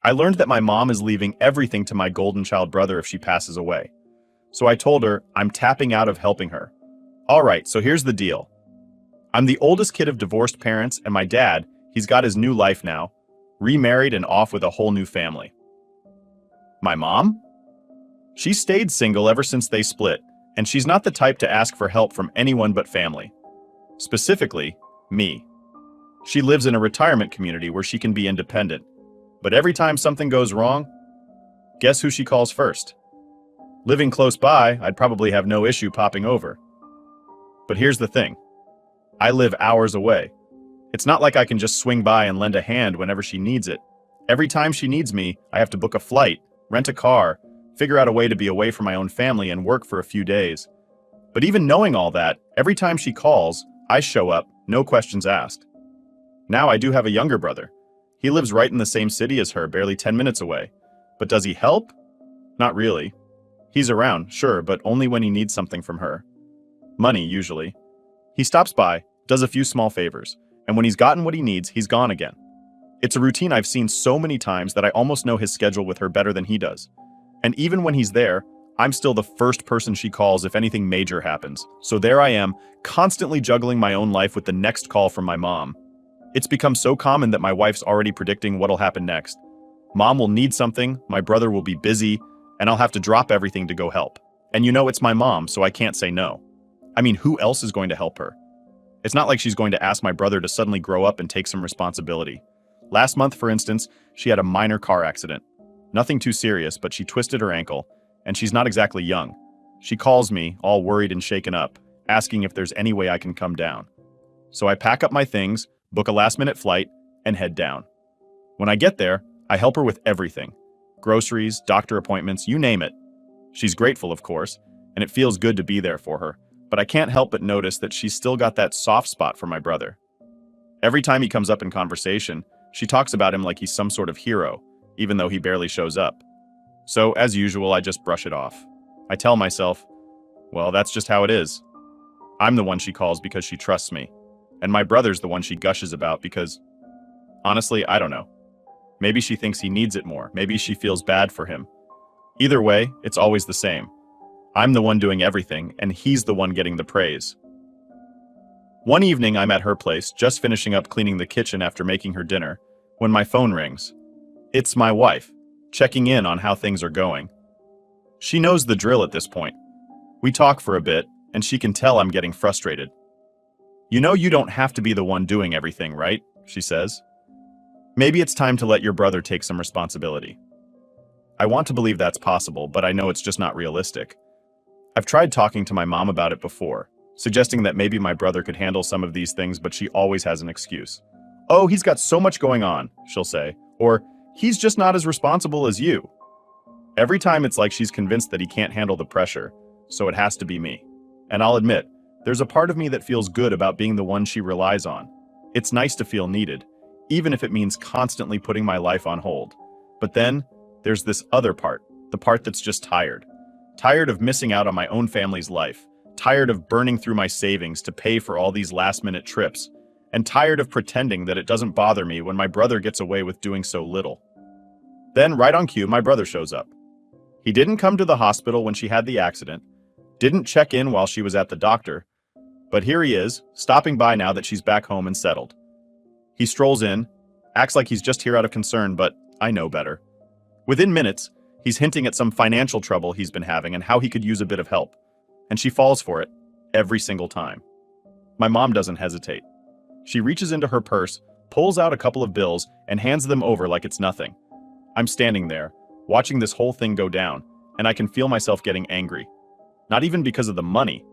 I learned that my mom is leaving everything to my golden child brother if she passes away. So I told her I'm tapping out of helping her. All right, so here's the deal. I'm the oldest kid of divorced parents, and my dad, he's got his new life now, remarried and off with a whole new family. My mom? She stayed single ever since they split, and she's not the type to ask for help from anyone but family. Specifically, me. She lives in a retirement community where she can be independent. But every time something goes wrong, guess who she calls first? Living close by, I'd probably have no issue popping over. But here's the thing. I live hours away. It's not like I can just swing by and lend a hand whenever she needs it. Every time she needs me, I have to book a flight, rent a car, figure out a way to be away from my own family and work for a few days. But even knowing all that, every time she calls, I show up, no questions asked. Now I do have a younger brother. He lives right in the same city as her, barely 10 minutes away. But does he help? Not really. He's around, sure, but only when he needs something from her. Money, usually. He stops by, does a few small favors, and when he's gotten what he needs, he's gone again. It's a routine I've seen so many times that I almost know his schedule with her better than he does. And even when he's there, I'm still the first person she calls if anything major happens. So there I am, constantly juggling my own life with the next call from my mom. It's become so common that my wife's already predicting what'll happen next. Mom will need something, my brother will be busy, and I'll have to drop everything to go help. And you know it's my mom, so I can't say no. I mean, who else is going to help her? It's not like she's going to ask my brother to suddenly grow up and take some responsibility. Last month, for instance, she had a minor car accident. Nothing too serious, but she twisted her ankle, and she's not exactly young. She calls me, all worried and shaken up, asking if there's any way I can come down. So I pack up my things, book a last-minute flight, and head down. When I get there, I help her with everything. Groceries, doctor appointments, you name it. She's grateful, of course, and it feels good to be there for her, but I can't help but notice that she's still got that soft spot for my brother. Every time he comes up in conversation, she talks about him like he's some sort of hero, even though he barely shows up. So, as usual, I just brush it off. I tell myself, well, that's just how it is. I'm the one she calls because she trusts me, and my brother's the one she gushes about because, honestly, I don't know. Maybe she thinks he needs it more. Maybe she feels bad for him. Either way, it's always the same. I'm the one doing everything, and he's the one getting the praise. One evening, I'm at her place, just finishing up cleaning the kitchen after making her dinner, when my phone rings. It's my wife, checking in on how things are going. She knows the drill at this point. We talk for a bit, and she can tell I'm getting frustrated. You know you don't have to be the one doing everything, right? She says. Maybe it's time to let your brother take some responsibility. I want to believe that's possible, but I know it's just not realistic. I've tried talking to my mom about it before, suggesting that maybe my brother could handle some of these things, but she always has an excuse. Oh, he's got so much going on, she'll say, or he's just not as responsible as you. Every time it's like she's convinced that he can't handle the pressure, so it has to be me. And I'll admit, there's a part of me that feels good about being the one she relies on. It's nice to feel needed, even if it means constantly putting my life on hold. But then, there's this other part, the part that's just tired. Tired of missing out on my own family's life, tired of burning through my savings to pay for all these last-minute trips, and tired of pretending that it doesn't bother me when my brother gets away with doing so little. Then, right on cue, my brother shows up. He didn't come to the hospital when she had the accident, didn't check in while she was at the doctor, but here he is, stopping by now that she's back home and settled. He strolls in, acts like he's just here out of concern, but I know better. Within minutes, he's hinting at some financial trouble he's been having and how he could use a bit of help. And she falls for it, every single time. My mom doesn't hesitate. She reaches into her purse, pulls out a couple of bills, and hands them over like it's nothing. I'm standing there, watching this whole thing go down, and I can feel myself getting angry. Not even because of the money.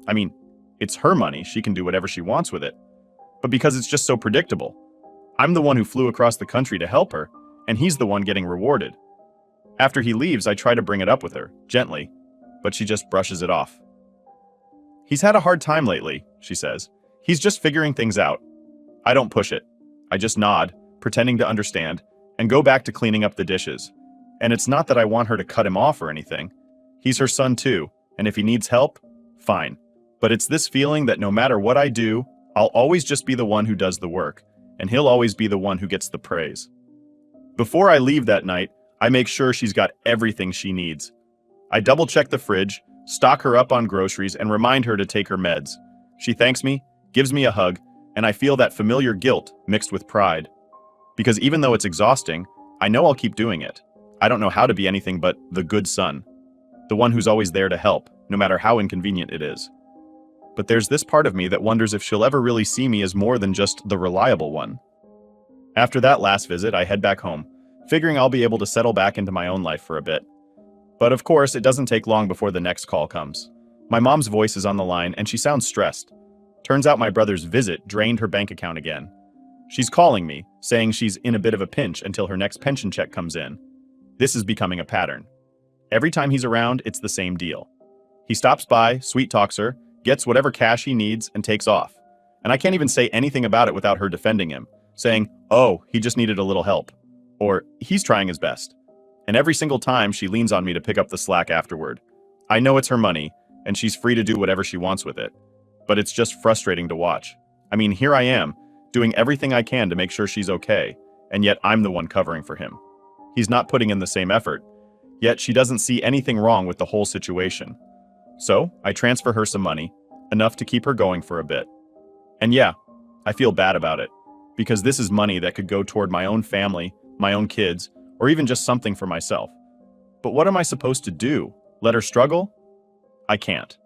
I mean, it's her money, she can do whatever she wants with it. But because it's just so predictable. I'm the one who flew across the country to help her, and he's the one getting rewarded. After he leaves, I try to bring it up with her, gently, but she just brushes it off. He's had a hard time lately, she says. He's just figuring things out. I don't push it. I just nod, pretending to understand, and go back to cleaning up the dishes. And it's not that I want her to cut him off or anything. He's her son too, and if he needs help, fine. But it's this feeling that no matter what I do, I'll always just be the one who does the work, and he'll always be the one who gets the praise. Before I leave that night, I make sure she's got everything she needs. I double-check the fridge, stock her up on groceries, and remind her to take her meds. She thanks me, gives me a hug, and I feel that familiar guilt mixed with pride. Because even though it's exhausting, I know I'll keep doing it. I don't know how to be anything but the good son. The one who's always there to help, no matter how inconvenient it is. But there's this part of me that wonders if she'll ever really see me as more than just the reliable one. After that last visit, I head back home, figuring I'll be able to settle back into my own life for a bit. But of course, it doesn't take long before the next call comes. My mom's voice is on the line, and she sounds stressed. Turns out my brother's visit drained her bank account again. She's calling me, saying she's in a bit of a pinch until her next pension check comes in. This is becoming a pattern. Every time he's around, it's the same deal. He stops by, sweet talks her, gets whatever cash he needs, and takes off. And I can't even say anything about it without her defending him, saying, "Oh, he just needed a little help." Or, "He's trying his best." And every single time she leans on me to pick up the slack afterward. I know it's her money, and she's free to do whatever she wants with it. But it's just frustrating to watch. I mean, here I am, doing everything I can to make sure she's okay, and yet I'm the one covering for him. He's not putting in the same effort, yet she doesn't see anything wrong with the whole situation. So, I transfer her some money, enough to keep her going for a bit. And yeah, I feel bad about it, because this is money that could go toward my own family, my own kids, or even just something for myself. But what am I supposed to do? Let her struggle? I can't.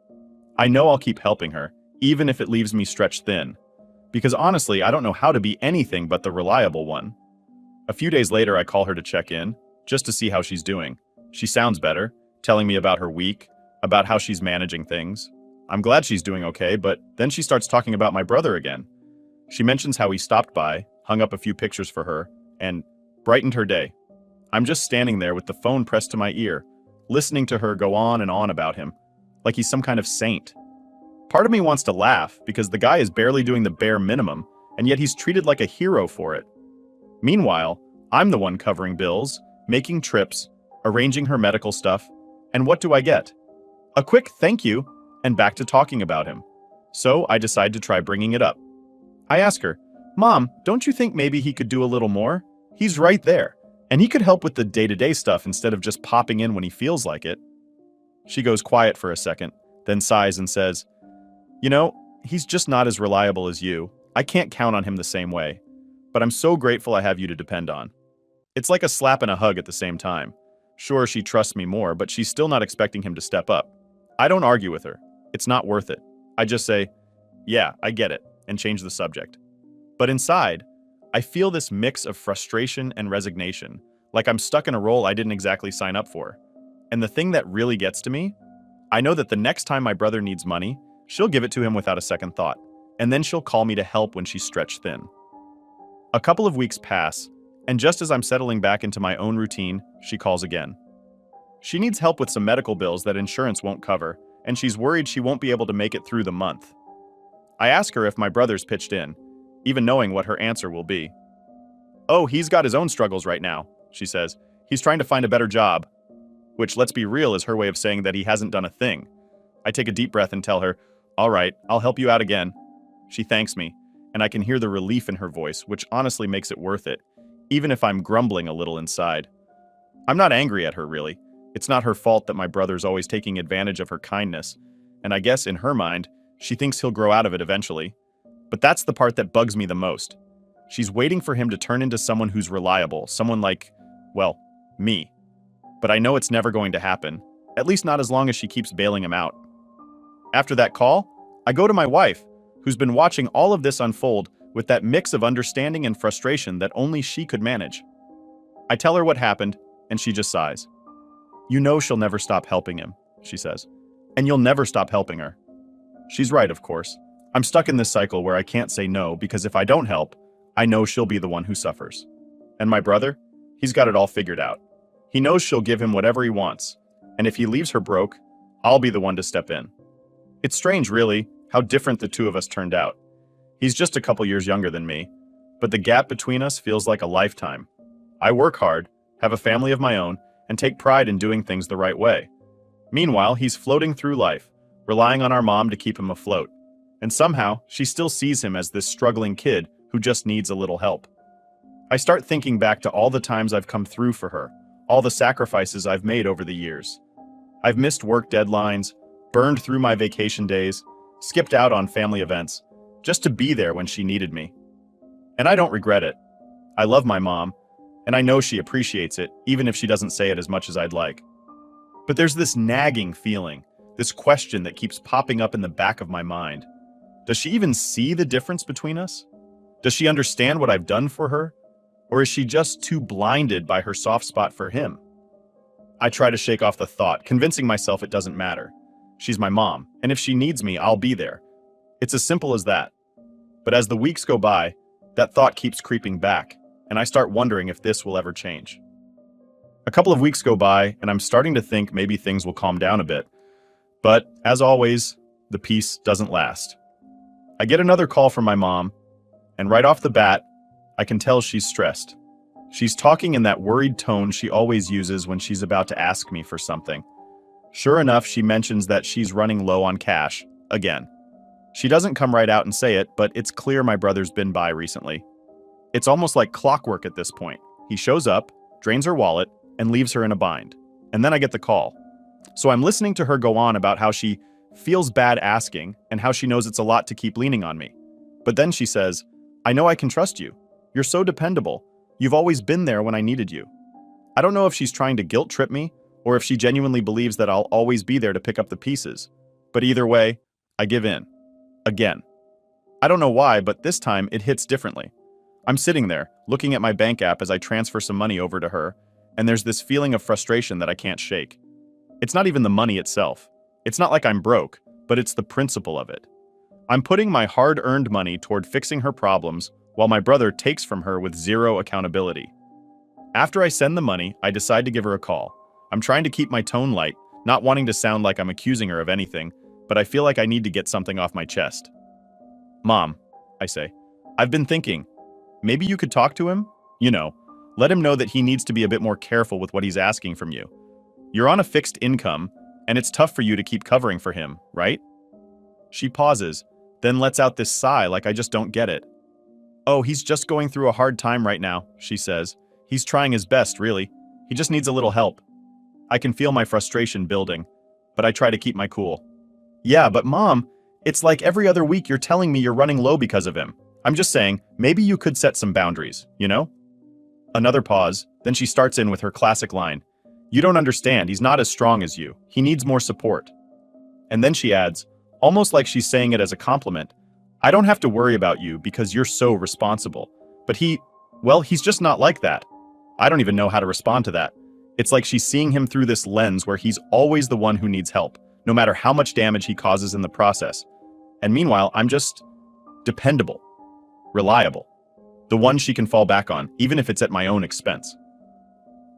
I know I'll keep helping her, even if it leaves me stretched thin. Because honestly, I don't know how to be anything but the reliable one. A few days later, I call her to check in, just to see how she's doing. She sounds better, telling me about her week, about how she's managing things. I'm glad she's doing okay, but then she starts talking about my brother again. She mentions how he stopped by, hung up a few pictures for her, and brightened her day. I'm just standing there with the phone pressed to my ear, listening to her go on and on about him, like he's some kind of saint. Part of me wants to laugh, because the guy is barely doing the bare minimum, and yet he's treated like a hero for it. Meanwhile, I'm the one covering bills, making trips, arranging her medical stuff, and what do I get? A quick thank you, and back to talking about him. So I decide to try bringing it up. I ask her, "Mom, don't you think maybe he could do a little more? He's right there, and he could help with the day-to-day stuff instead of just popping in when he feels like it." She goes quiet for a second, then sighs and says, "You know, he's just not as reliable as you. I can't count on him the same way. But I'm so grateful I have you to depend on." It's like a slap and a hug at the same time. Sure, she trusts me more, but she's still not expecting him to step up. I don't argue with her. It's not worth it. I just say, "Yeah, I get it," and change the subject. But inside, I feel this mix of frustration and resignation, like I'm stuck in a role I didn't exactly sign up for. And the thing that really gets to me, I know that the next time my brother needs money, she'll give it to him without a second thought, and then she'll call me to help when she's stretched thin. A couple of weeks pass, and just as I'm settling back into my own routine, she calls again. She needs help with some medical bills that insurance won't cover, and she's worried she won't be able to make it through the month. I ask her if my brother's pitched in, even knowing what her answer will be. "Oh, he's got his own struggles right now," she says. "He's trying to find a better job." Which, let's be real, is her way of saying that he hasn't done a thing. I take a deep breath and tell her, "All right, I'll help you out again." She thanks me, and I can hear the relief in her voice, which honestly makes it worth it, even if I'm grumbling a little inside. I'm not angry at her, really. It's not her fault that my brother's always taking advantage of her kindness, and I guess in her mind, she thinks he'll grow out of it eventually. But that's the part that bugs me the most. She's waiting for him to turn into someone who's reliable, someone like, well, me. But I know it's never going to happen, at least not as long as she keeps bailing him out. After that call, I go to my wife, who's been watching all of this unfold with that mix of understanding and frustration that only she could manage. I tell her what happened, and she just sighs. "You know she'll never stop helping him," she says, "and you'll never stop helping her." She's right, of course. I'm stuck in this cycle where I can't say no, because if I don't help, I know she'll be the one who suffers. And my brother? He's got it all figured out. He knows she'll give him whatever he wants, and if he leaves her broke, I'll be the one to step in. It's strange, really, how different the two of us turned out. He's just a couple years younger than me, but the gap between us feels like a lifetime. I work hard, have a family of my own, and take pride in doing things the right way. Meanwhile, he's floating through life, relying on our mom to keep him afloat. And somehow, she still sees him as this struggling kid who just needs a little help. I start thinking back to all the times I've come through for her, all the sacrifices I've made over the years. I've missed work deadlines, burned through my vacation days, skipped out on family events, just to be there when she needed me. And I don't regret it. I love my mom, and I know she appreciates it, even if she doesn't say it as much as I'd like. But there's this nagging feeling, this question that keeps popping up in the back of my mind. Does she even see the difference between us? Does she understand what I've done for her? Or is she just too blinded by her soft spot for him? I try to shake off the thought, convincing myself it doesn't matter. She's my mom, and if she needs me, I'll be there. It's as simple as that. But as the weeks go by, that thought keeps creeping back, and I start wondering if this will ever change. A couple of weeks go by, and I'm starting to think maybe things will calm down a bit. But, as always, the peace doesn't last. I get another call from my mom, and right off the bat, I can tell she's stressed. She's talking in that worried tone she always uses when she's about to ask me for something. Sure enough, she mentions that she's running low on cash, again. She doesn't come right out and say it, but it's clear my brother's been by recently. It's almost like clockwork at this point. He shows up, drains her wallet, and leaves her in a bind. And then I get the call. So I'm listening to her go on about how she feels bad asking and how she knows it's a lot to keep leaning on me. But then she says, "I know I can trust you. You're so dependable. You've always been there when I needed you." I don't know if she's trying to guilt trip me or if she genuinely believes that I'll always be there to pick up the pieces. But either way, I give in. Again. I don't know why, but this time it hits differently. I'm sitting there, looking at my bank app as I transfer some money over to her, and there's this feeling of frustration that I can't shake. It's not even the money itself. It's not like I'm broke, but it's the principle of it. I'm putting my hard-earned money toward fixing her problems while my brother takes from her with zero accountability. After I send the money, I decide to give her a call. I'm trying to keep my tone light, not wanting to sound like I'm accusing her of anything, but I feel like I need to get something off my chest. "Mom," I say, "I've been thinking, maybe you could talk to him? Let him know that he needs to be a bit more careful with what he's asking from you. You're on a fixed income, and it's tough for you to keep covering for him, right?" She pauses, then lets out this sigh like I just don't get it. "Oh, he's just going through a hard time right now," she says. "He's trying his best, really. He just needs a little help." I can feel my frustration building, but I try to keep my cool. "Yeah, but Mom, it's like every other week you're telling me you're running low because of him. I'm just saying, maybe you could set some boundaries, you know?" Another pause, then she starts in with her classic line. "You don't understand, he's not as strong as you. He needs more support." And then she adds, almost like she's saying it as a compliment, "I don't have to worry about you because you're so responsible. But he's just not like that." I don't even know how to respond to that. It's like she's seeing him through this lens where he's always the one who needs help, no matter how much damage he causes in the process. And meanwhile, I'm just dependable, reliable, the one she can fall back on, even if it's at my own expense.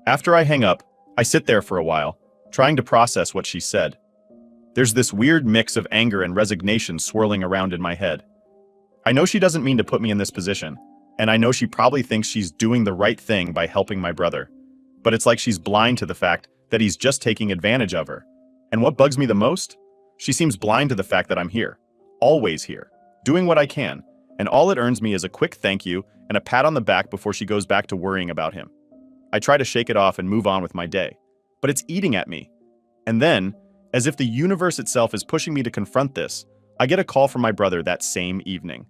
After I hang up, I sit there for a while, trying to process what she said. There's this weird mix of anger and resignation swirling around in my head. I know she doesn't mean to put me in this position, and I know she probably thinks she's doing the right thing by helping my brother. But it's like she's blind to the fact that he's just taking advantage of her. And what bugs me the most? She seems blind to the fact that I'm here, always here, doing what I can, and all it earns me is a quick thank you and a pat on the back before she goes back to worrying about him. I try to shake it off and move on with my day, but it's eating at me. And then, as if the universe itself is pushing me to confront this, I get a call from my brother that same evening.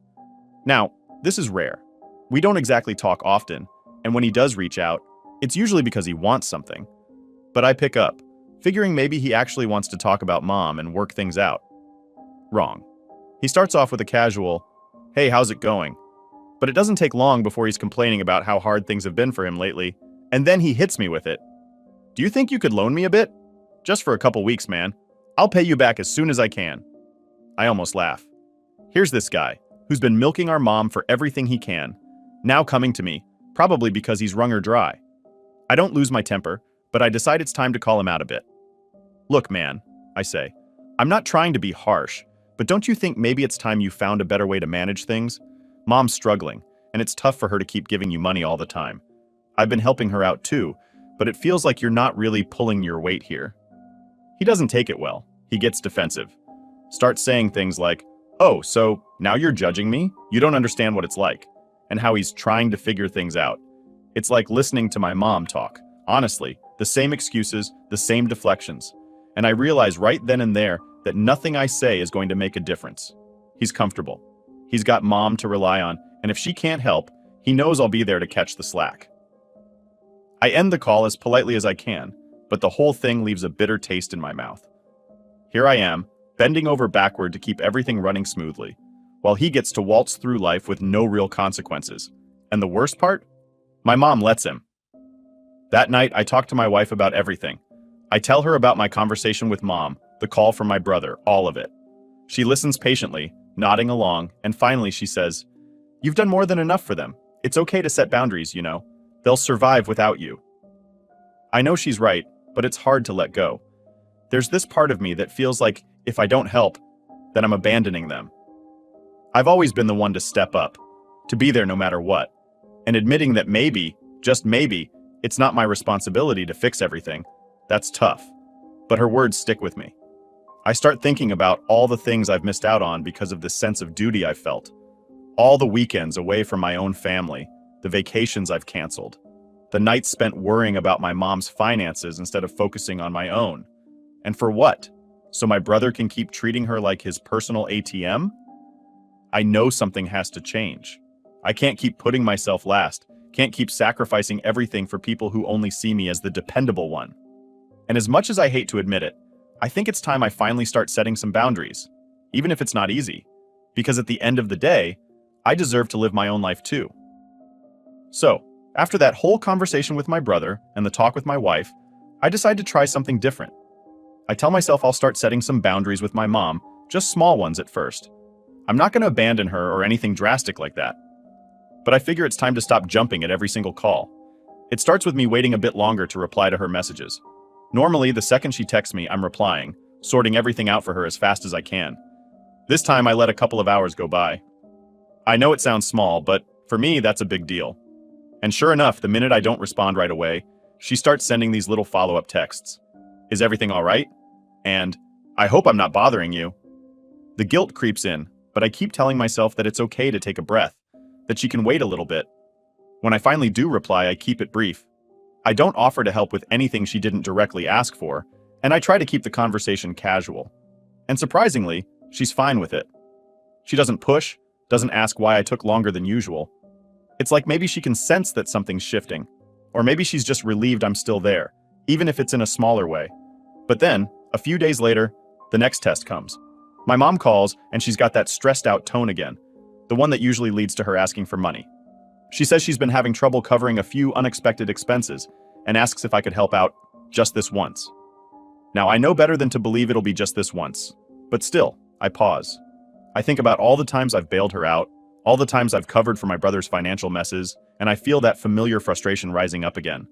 Now, this is rare. We don't exactly talk often, and when he does reach out, it's usually because he wants something. But I pick up, figuring maybe he actually wants to talk about Mom and work things out. Wrong. He starts off with a casual, "Hey, how's it going?" But it doesn't take long before he's complaining about how hard things have been for him lately, and then he hits me with it. "Do you think you could loan me a bit? Just for a couple weeks, man. I'll pay you back as soon as I can." I almost laugh. Here's this guy, who's been milking our mom for everything he can, now coming to me, probably because he's wrung her dry. I don't lose my temper, but I decide it's time to call him out a bit. "Look, man," I say, "I'm not trying to be harsh, but don't you think maybe it's time you found a better way to manage things? Mom's struggling, and it's tough for her to keep giving you money all the time. I've been helping her out too, but it feels like you're not really pulling your weight here." He doesn't take it well. He gets defensive. Starts saying things like, "Oh, so now you're judging me? You don't understand what it's like," and how he's trying to figure things out. It's like listening to my mom talk. Honestly, the same excuses, the same deflections. And I realize right then and there that nothing I say is going to make a difference. He's comfortable. He's got mom to rely on, and if she can't help, he knows I'll be there to catch the slack. I end the call as politely as I can, but the whole thing leaves a bitter taste in my mouth. Here I am, bending over backward to keep everything running smoothly, while he gets to waltz through life with no real consequences. And the worst part? My mom lets him. That night, I talk to my wife about everything. I tell her about my conversation with mom, the call from my brother, all of it. She listens patiently, nodding along, and finally she says, "You've done more than enough for them. It's okay to set boundaries, you know. They'll survive without you." I know she's right, but it's hard to let go. There's this part of me that feels like if I don't help, then I'm abandoning them. I've always been the one to step up, to be there no matter what, and admitting that maybe, just maybe, it's not my responsibility to fix everything. That's tough, but her words stick with me. I start thinking about all the things I've missed out on because of this sense of duty I've felt. All the weekends away from my own family, the vacations I've canceled, the nights spent worrying about my mom's finances instead of focusing on my own. And for what? So my brother can keep treating her like his personal ATM? I know something has to change. I can't keep putting myself last, can't keep sacrificing everything for people who only see me as the dependable one. And as much as I hate to admit it, I think it's time I finally start setting some boundaries, even if it's not easy, because at the end of the day, I deserve to live my own life too. So, after that whole conversation with my brother and the talk with my wife, I decide to try something different. I tell myself I'll start setting some boundaries with my mom, just small ones at first. I'm not going to abandon her or anything drastic like that. But I figure it's time to stop jumping at every single call. It starts with me waiting a bit longer to reply to her messages. Normally, the second she texts me, I'm replying, sorting everything out for her as fast as I can. This time, I let a couple of hours go by. I know it sounds small, but for me, that's a big deal. And sure enough, the minute I don't respond right away, she starts sending these little follow-up texts. "Is everything all right?" And, "I hope I'm not bothering you." The guilt creeps in, but I keep telling myself that it's okay to take a breath, that she can wait a little bit. When I finally do reply, I keep it brief. I don't offer to help with anything she didn't directly ask for, and I try to keep the conversation casual. And surprisingly, she's fine with it. She doesn't push, doesn't ask why I took longer than usual. It's like maybe she can sense that something's shifting, or maybe she's just relieved I'm still there, even if it's in a smaller way. But then, a few days later, the next test comes. My mom calls, and she's got that stressed out tone again, the one that usually leads to her asking for money. She says she's been having trouble covering a few unexpected expenses and asks if I could help out just this once. Now, I know better than to believe it'll be just this once, but still, I pause. I think about all the times I've bailed her out, all the times I've covered for my brother's financial messes, and I feel that familiar frustration rising up again.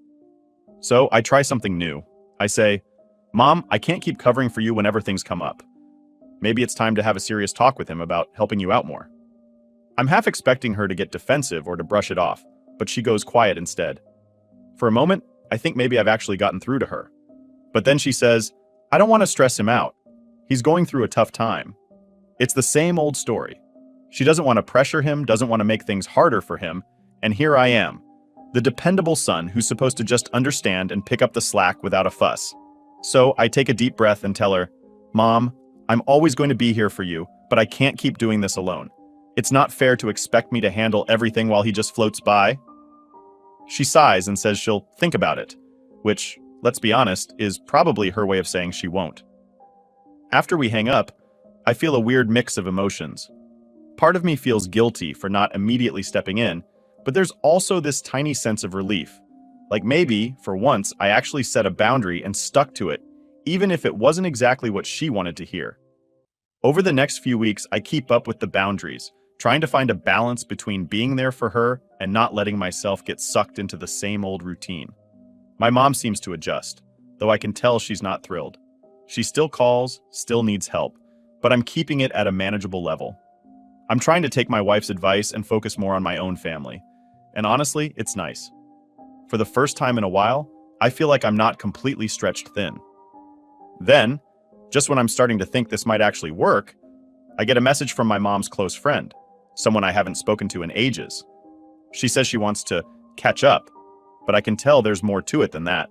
So I try something new. I say, "Mom, I can't keep covering for you whenever things come up. Maybe it's time to have a serious talk with him about helping you out more." I'm half expecting her to get defensive or to brush it off, but she goes quiet instead. For a moment, I think maybe I've actually gotten through to her. But then she says, "I don't want to stress him out. He's going through a tough time." It's the same old story. She doesn't want to pressure him, doesn't want to make things harder for him, and here I am, the dependable son who's supposed to just understand and pick up the slack without a fuss. So I take a deep breath and tell her, "Mom, I'm always going to be here for you, but I can't keep doing this alone. It's not fair to expect me to handle everything while he just floats by." She sighs and says she'll think about it, which, let's be honest, is probably her way of saying she won't. After we hang up, I feel a weird mix of emotions. Part of me feels guilty for not immediately stepping in, but there's also this tiny sense of relief. Like maybe, for once, I actually set a boundary and stuck to it, even if it wasn't exactly what she wanted to hear. Over the next few weeks, I keep up with the boundaries, trying to find a balance between being there for her and not letting myself get sucked into the same old routine. My mom seems to adjust, though I can tell she's not thrilled. She still calls, still needs help, but I'm keeping it at a manageable level. I'm trying to take my wife's advice and focus more on my own family. And honestly, it's nice. For the first time in a while, I feel like I'm not completely stretched thin. Then, just when I'm starting to think this might actually work, I get a message from my mom's close friend, someone I haven't spoken to in ages. She says she wants to catch up, but I can tell there's more to it than that.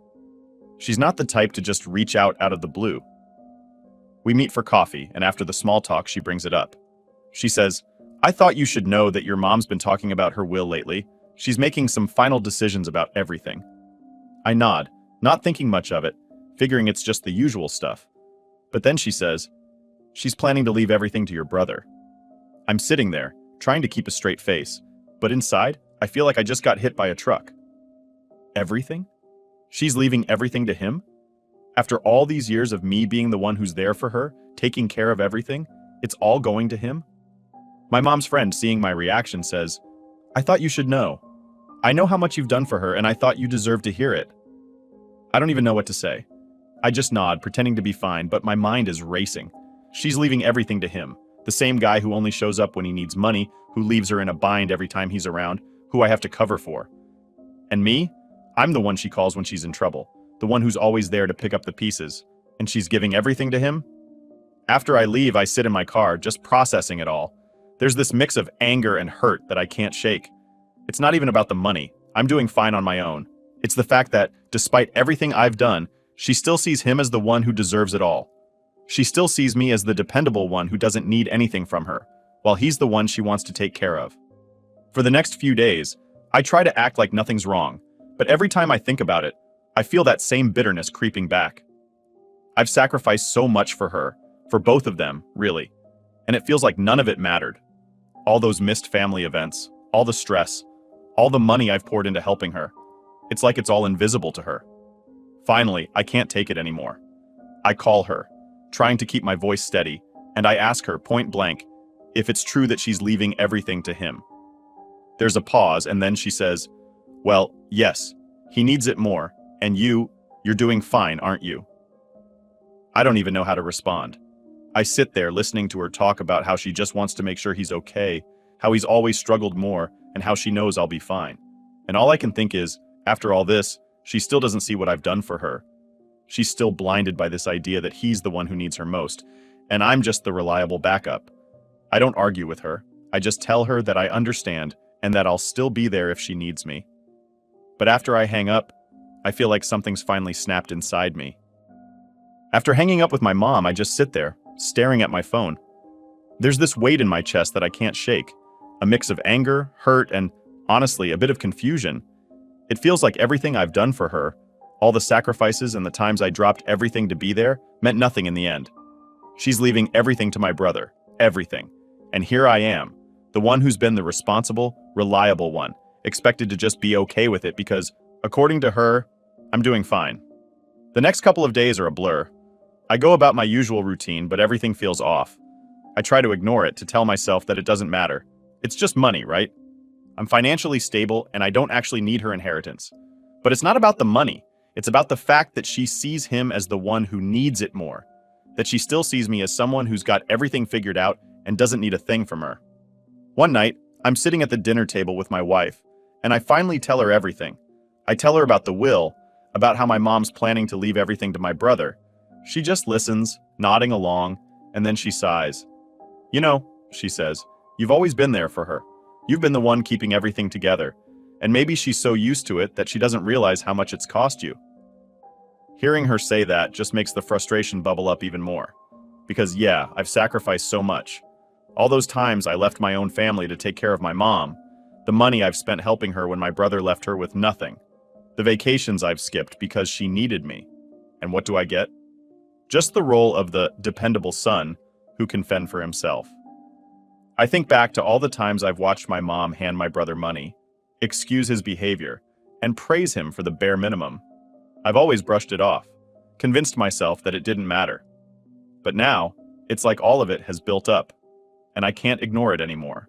She's not the type to just reach out of the blue. We meet for coffee, and after the small talk, she brings it up. She says, I thought you should know that your mom's been talking about her will lately. She's making some final decisions about everything. I nod, not thinking much of it, figuring it's just the usual stuff. But then she says, she's planning to leave everything to your brother. I'm sitting there, trying to keep a straight face, but inside, I feel like I just got hit by a truck. Everything? She's leaving everything to him? After all these years of me being the one who's there for her, taking care of everything, it's all going to him? My mom's friend, seeing my reaction, says, I thought you should know. I know how much you've done for her, and I thought you deserved to hear it. I don't even know what to say. I just nod, pretending to be fine, but my mind is racing. She's leaving everything to him, the same guy who only shows up when he needs money, who leaves her in a bind every time he's around, who I have to cover for. And me? I'm the one she calls when she's in trouble, the one who's always there to pick up the pieces, and she's giving everything to him? After I leave, I sit in my car, just processing it all. There's this mix of anger and hurt that I can't shake. It's not even about the money. I'm doing fine on my own. It's the fact that, despite everything I've done, she still sees him as the one who deserves it all. She still sees me as the dependable one who doesn't need anything from her, while he's the one she wants to take care of. For the next few days, I try to act like nothing's wrong, but every time I think about it, I feel that same bitterness creeping back. I've sacrificed so much for her, for both of them, really, and it feels like none of it mattered. All those missed family events, all the stress, all the money I've poured into helping her. It's like it's all invisible to her. Finally, I can't take it anymore. I call her, trying to keep my voice steady, and I ask her point blank if it's true that she's leaving everything to him. There's a pause, and then she says, well, yes, he needs it more, and you're doing fine, aren't you? I don't even know how to respond. I sit there listening to her talk about how she just wants to make sure he's okay, how he's always struggled more, and how she knows I'll be fine. And all I can think is, after all this, she still doesn't see what I've done for her. She's still blinded by this idea that he's the one who needs her most, and I'm just the reliable backup. I don't argue with her. I just tell her that I understand and that I'll still be there if she needs me. But after I hang up, I feel like something's finally snapped inside me. After hanging up with my mom, I just sit there, staring at my phone. There's this weight in my chest that I can't shake, a mix of anger, hurt, and, honestly, a bit of confusion. It feels like everything I've done for her, all the sacrifices and the times I dropped everything to be there, meant nothing in the end. She's leaving everything to my brother, everything. And here I am, the one who's been the responsible, reliable one, expected to just be okay with it because, according to her, I'm doing fine. The next couple of days are a blur. I go about my usual routine, but everything feels off. I try to ignore it, to tell myself that it doesn't matter. It's just money, right? I'm financially stable, and I don't actually need her inheritance. But it's not about the money. It's about the fact that she sees him as the one who needs it more. That she still sees me as someone who's got everything figured out and doesn't need a thing from her. One night, I'm sitting at the dinner table with my wife, and I finally tell her everything. I tell her about the will, about how my mom's planning to leave everything to my brother. She just listens, nodding along, and then she sighs. You know, she says, you've always been there for her. You've been the one keeping everything together, and maybe she's so used to it that she doesn't realize how much it's cost you. Hearing her say that just makes the frustration bubble up even more. Because yeah, I've sacrificed so much. All those times I left my own family to take care of my mom, the money I've spent helping her when my brother left her with nothing, the vacations I've skipped because she needed me. And what do I get? Just the role of the dependable son who can fend for himself. I think back to all the times I've watched my mom hand my brother money, excuse his behavior, and praise him for the bare minimum. I've always brushed it off, convinced myself that it didn't matter. But now, it's like all of it has built up, and I can't ignore it anymore.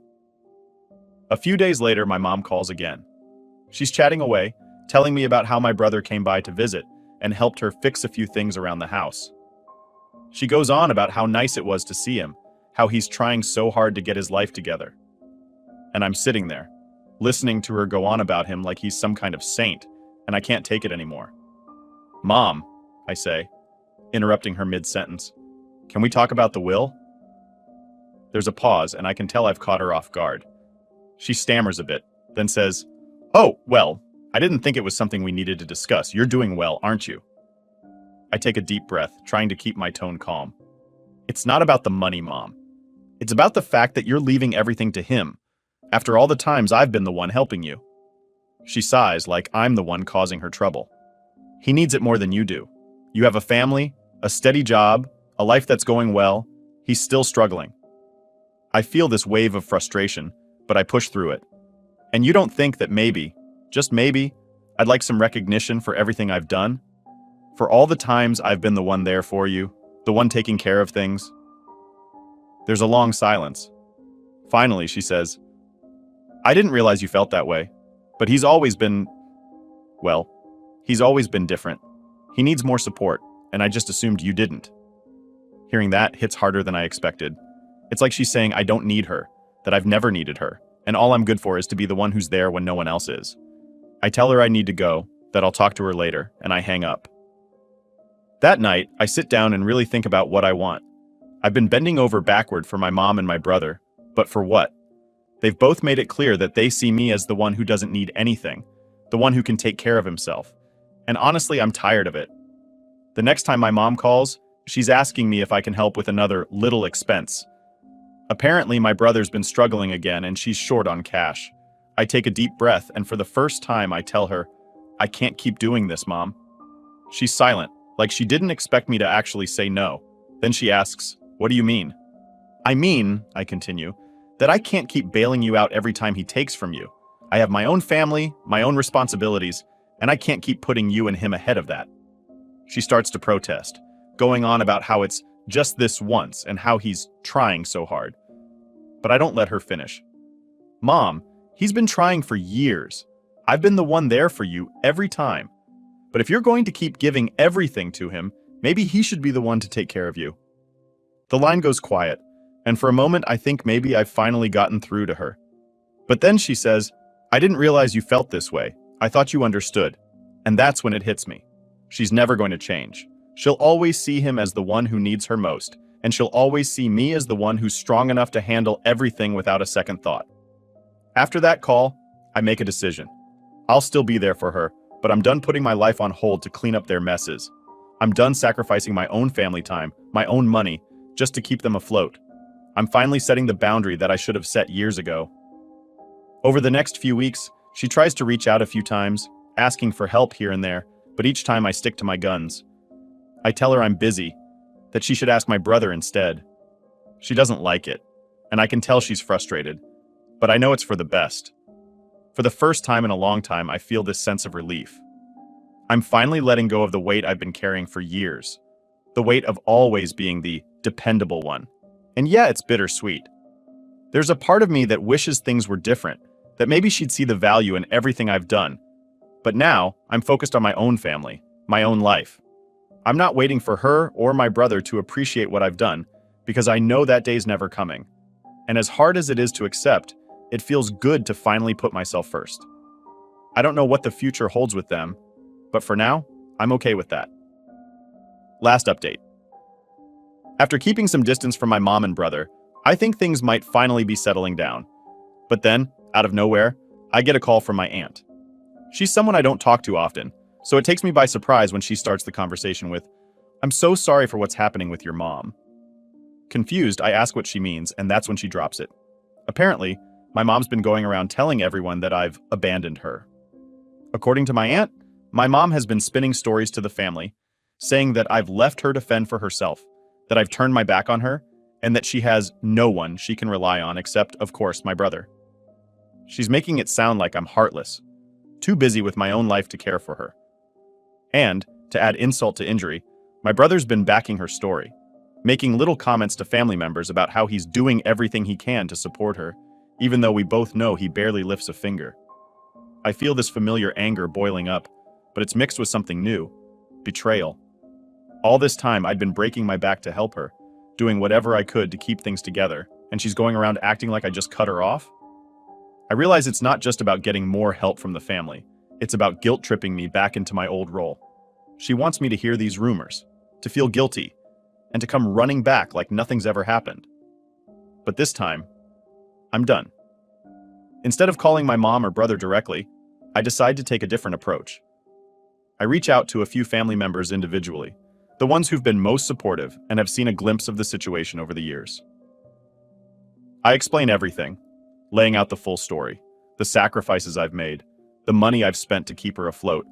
A few days later, my mom calls again. She's chatting away, telling me about how my brother came by to visit and helped her fix a few things around the house. She goes on about how nice it was to see him, how he's trying so hard to get his life together. And I'm sitting there, listening to her go on about him like he's some kind of saint, and I can't take it anymore. Mom, I say, interrupting her mid-sentence, can we talk about the will? There's a pause, and I can tell I've caught her off guard. She stammers a bit, then says, oh, well, I didn't think it was something we needed to discuss. You're doing well, aren't you? I take a deep breath, trying to keep my tone calm. It's not about the money, Mom. It's about the fact that you're leaving everything to him, after all the times I've been the one helping you. She sighs like I'm the one causing her trouble. He needs it more than you do. You have a family, a steady job, a life that's going well. He's still struggling. I feel this wave of frustration, but I push through it. And you don't think that maybe, just maybe, I'd like some recognition for everything I've done? For all the times I've been the one there for you, the one taking care of things? There's a long silence. Finally, she says, I didn't realize you felt that way, but he's always been different. He needs more support, and I just assumed you didn't. Hearing that hits harder than I expected. It's like she's saying I don't need her, that I've never needed her, and all I'm good for is to be the one who's there when no one else is. I tell her I need to go, that I'll talk to her later, and I hang up. That night, I sit down and really think about what I want. I've been bending over backward for my mom and my brother, but for what? They've both made it clear that they see me as the one who doesn't need anything, the one who can take care of himself. And honestly, I'm tired of it. The next time my mom calls, she's asking me if I can help with another little expense. Apparently, my brother's been struggling again and she's short on cash. I take a deep breath and for the first time I tell her, I can't keep doing this, Mom. She's silent, like she didn't expect me to actually say no. Then she asks, what do you mean? I mean, I continue, that I can't keep bailing you out every time he takes from you. I have my own family, my own responsibilities, and I can't keep putting you and him ahead of that. She starts to protest, going on about how it's just this once and how he's trying so hard. But I don't let her finish. Mom, he's been trying for years. I've been the one there for you every time. But if you're going to keep giving everything to him, maybe he should be the one to take care of you. The line goes quiet, and for a moment I think maybe I've finally gotten through to her. But then she says, I didn't realize you felt this way. I thought you understood. And that's when it hits me. She's never going to change. She'll always see him as the one who needs her most, and she'll always see me as the one who's strong enough to handle everything without a second thought. After that call, I make a decision. I'll still be there for her, but I'm done putting my life on hold to clean up their messes. I'm done sacrificing my own family time, my own money, just to keep them afloat. I'm finally setting the boundary that I should have set years ago. Over the next few weeks, she tries to reach out a few times, asking for help here and there, but each time I stick to my guns. I tell her I'm busy, that she should ask my brother instead. She doesn't like it, and I can tell she's frustrated, but I know it's for the best. For the first time in a long time, I feel this sense of relief. I'm finally letting go of the weight I've been carrying for years, the weight of always being the dependable one. And yeah, it's bittersweet. There's a part of me that wishes things were different, that maybe she'd see the value in everything I've done. But now, I'm focused on my own family, my own life. I'm not waiting for her or my brother to appreciate what I've done, because I know that day's never coming. And as hard as it is to accept, it feels good to finally put myself first. I don't know what the future holds with them, but for now, I'm okay with that. Last update. After keeping some distance from my mom and brother, I think things might finally be settling down. But then, out of nowhere, I get a call from my aunt. She's someone I don't talk to often, so it takes me by surprise when she starts the conversation with, I'm so sorry for what's happening with your mom. Confused, I ask what she means, and that's when she drops it. Apparently, my mom's been going around telling everyone that I've abandoned her. According to my aunt, my mom has been spinning stories to the family, saying that I've left her to fend for herself, that I've turned my back on her, and that she has no one she can rely on except, of course, my brother. She's making it sound like I'm heartless, too busy with my own life to care for her. And, to add insult to injury, my brother's been backing her story, making little comments to family members about how he's doing everything he can to support her, even though we both know he barely lifts a finger. I feel this familiar anger boiling up, but it's mixed with something new, betrayal. All this time I'd been breaking my back to help her, doing whatever I could to keep things together, and she's going around acting like I just cut her off? I realize it's not just about getting more help from the family. It's about guilt-tripping me back into my old role. She wants me to hear these rumors, to feel guilty, and to come running back like nothing's ever happened. But this time, I'm done. Instead of calling my mom or brother directly, I decide to take a different approach. I reach out to a few family members individually, the ones who've been most supportive and have seen a glimpse of the situation over the years. I explain everything, laying out the full story, the sacrifices I've made, the money I've spent to keep her afloat,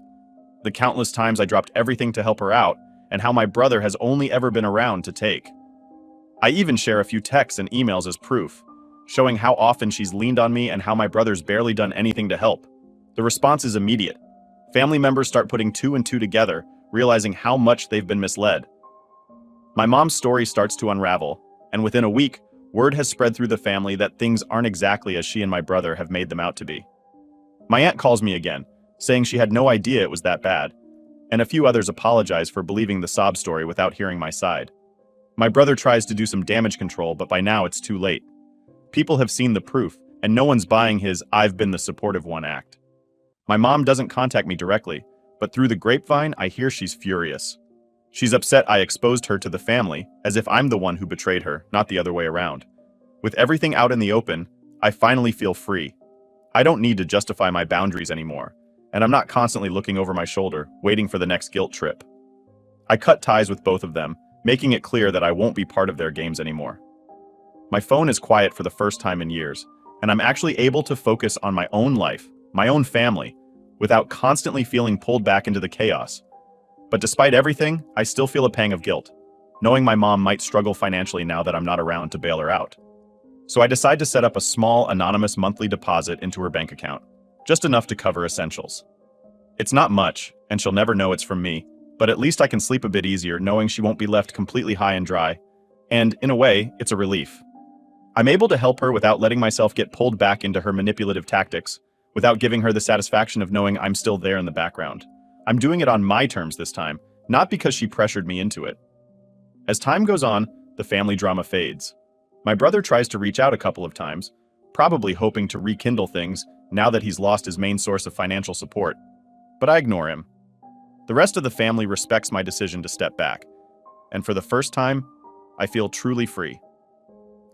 the countless times I dropped everything to help her out, and how my brother has only ever been around to take. I even share a few texts and emails as proof, showing how often she's leaned on me and how my brother's barely done anything to help. The response is immediate. Family members start putting two and two together, realizing how much they've been misled. My mom's story starts to unravel, and within a week, word has spread through the family that things aren't exactly as she and my brother have made them out to be. My aunt calls me again, saying she had no idea it was that bad, and a few others apologize for believing the sob story without hearing my side. My brother tries to do some damage control, but by now it's too late. People have seen the proof, and no one's buying his "I've been the supportive one" act. My mom doesn't contact me directly, but through the grapevine, I hear she's furious. She's upset I exposed her to the family, as if I'm the one who betrayed her, not the other way around. With everything out in the open, I finally feel free. I don't need to justify my boundaries anymore, and I'm not constantly looking over my shoulder, waiting for the next guilt trip. I cut ties with both of them, making it clear that I won't be part of their games anymore. My phone is quiet for the first time in years, and I'm actually able to focus on my own life, my own family, without constantly feeling pulled back into the chaos. But despite everything, I still feel a pang of guilt, knowing my mom might struggle financially now that I'm not around to bail her out. So I decide to set up a small, anonymous monthly deposit into her bank account, just enough to cover essentials. It's not much, and she'll never know it's from me, but at least I can sleep a bit easier knowing she won't be left completely high and dry. And, in a way, it's a relief. I'm able to help her without letting myself get pulled back into her manipulative tactics, without giving her the satisfaction of knowing I'm still there in the background. I'm doing it on my terms this time, not because she pressured me into it. As time goes on, the family drama fades. My brother tries to reach out a couple of times, probably hoping to rekindle things now that he's lost his main source of financial support. But I ignore him. The rest of the family respects my decision to step back, and for the first time, I feel truly free.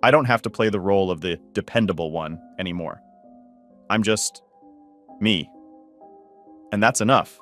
I don't have to play the role of the dependable one anymore. I'm just me. And that's enough.